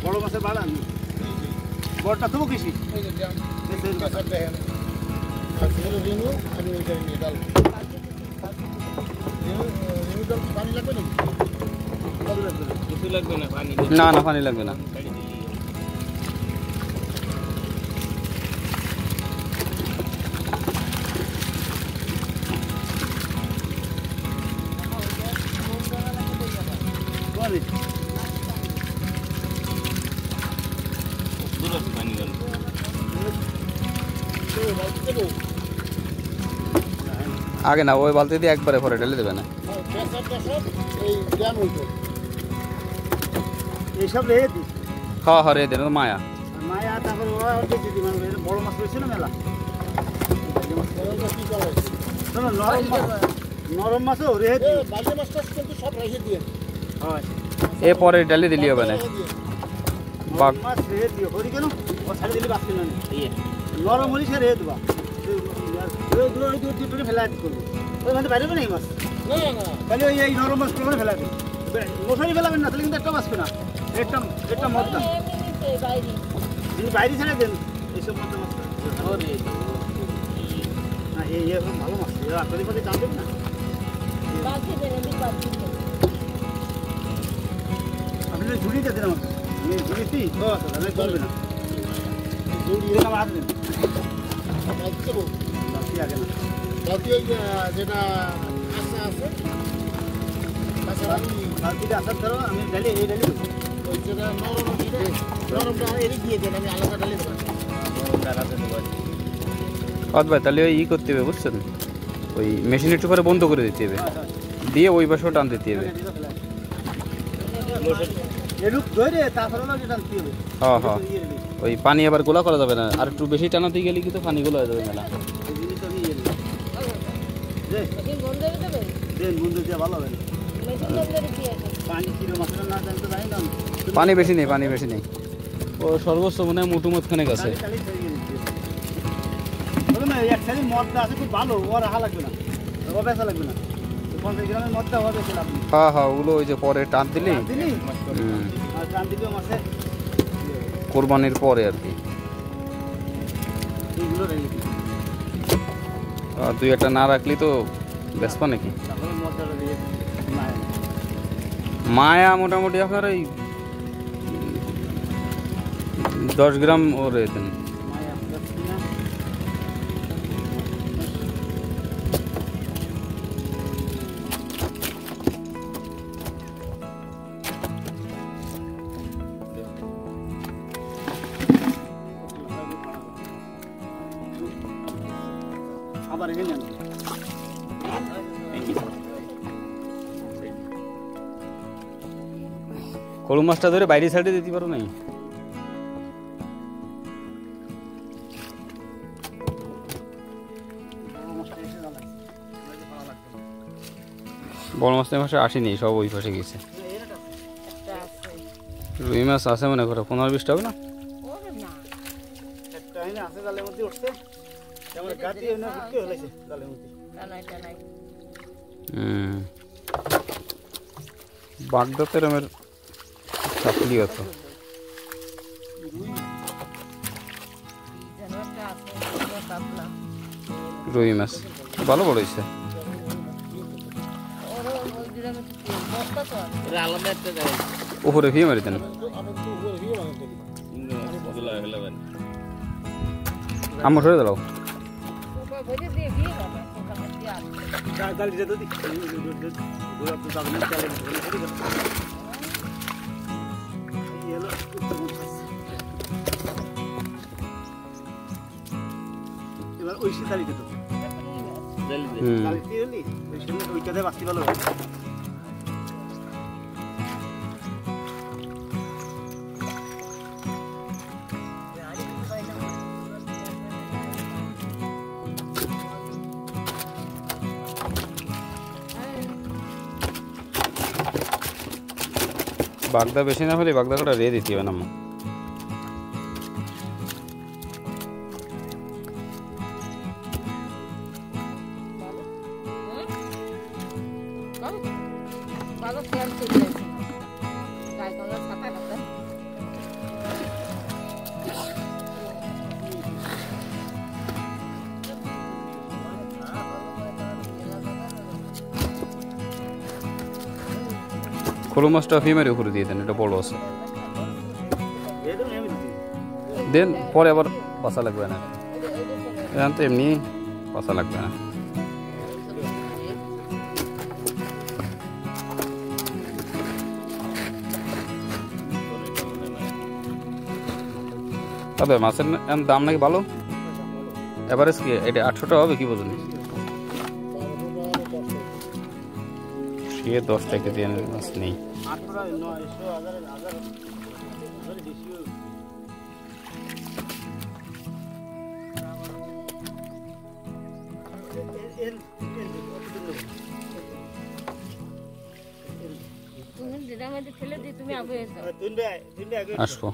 বড় মাছের বাড়ান বড়টা তবু কৃষি না না পানি লাগবে না। আগে না ওই বালতি দিয়ে একবারে পরে ঢেলে দেবে না। এইসব রেখে দিই। হ্যাঁ হ্যাঁ রেখে দেন মায়া মায়া তারপরে বড় মাছ রয়েছে না মেলা। নরম মাছও রেখে দিই। সব রেখে দিয়ে এ পরে ঢেলে দিলি হবে না। মাছ রেখে দিও করি কেন ও ছাড়ে দিলে বাঁচতে না নরম হলি সে রেখে দেবা ফেলা করবো ওইখানে বাইরে নেই মাছ তাহলে ওই এই নরম মাছ করে ফেলাবে মশারি ফেলাবেন না তাহলে কিন্তু একটা বাঁচবে না একটা মদ্দা তিনি বাইরে ছেড়ে দেন এইসব মদ্দা মাছ না এই এখন ভালো মাছ আসলে পথে দাম দেবে না আপনি ঝুড়িতে দেন আমার আমি ঝুড়িতেই আমি করবে না ঝুড়ি আমার হাতে দেন আগে না যেটা আছে বালতিটা আসার ধরো আমি ডালি এই ডালি নরমটা এদিক দিয়ে দেন আমি আলাদা ডালি দেবো ভাই তাহলে ওই করতে হবে বুঝছেন ওই মেশিন একটু করে বন্ধ করে দিতে হবে দিয়ে ওই পাশেও টান দিতে হবে। হ্যাঁ হ্যাঁ ওই পানি আবার গোলা করা যাবে না আর একটু বেশি টানাতে গেলে কিন্তু পানি গোলা হয়ে যাবে মেলা। পানি বেশি নেই পানি বেশি নেই ও সর্বোচ্চ মনে হয় মুটু মতখানে গেছে। হ্যাঁ হ্যাঁ ওগুলো ওই যে পরে টান দিলি কোরবানির পরে আর কি দুই একটা না রাখলি তো বেসপা নাকি। মায়া মোটামুটি আপনার ওই 10 গ্রাম ওরে দেন। আবার এখানে কলু মাছটা ধরে বাইরে সাইডে দিতে পারো নাই। বড় মাছ মাসে আসেনি সব ওই পাশে গেছে। রুই মাছ আছে মনে করো 15-20টা হবে না। বাগদাতের আমার চাকলি আছে রুই মাছ ভালো বড় হয়েছে। উপরে ভিয়ে মারি দেন আমার সরে দাও এবার ওই শীতালিতে তো ওইটাতে বাঁচতে ভালো বাগদা বেশি না হলে বাগদা কটা রে দিতে হবে না। খোলো মাছটা ফিমের উপরে দিয়ে দেন, এটা বড় আছে। একদম আমি দিচ্ছি। দেন পরে আবার বাসা লাগবে না, এখন তো এমনি বাসা লাগবে না। তবে মাছের দাম নাকি ভালো, এভারেজ কি এটা 800 টাকা হবে কি বোঝেন? সে 10 টাকা দিয়ে মাছ নেই। 800, 900, 1000 বেশি। আসবো।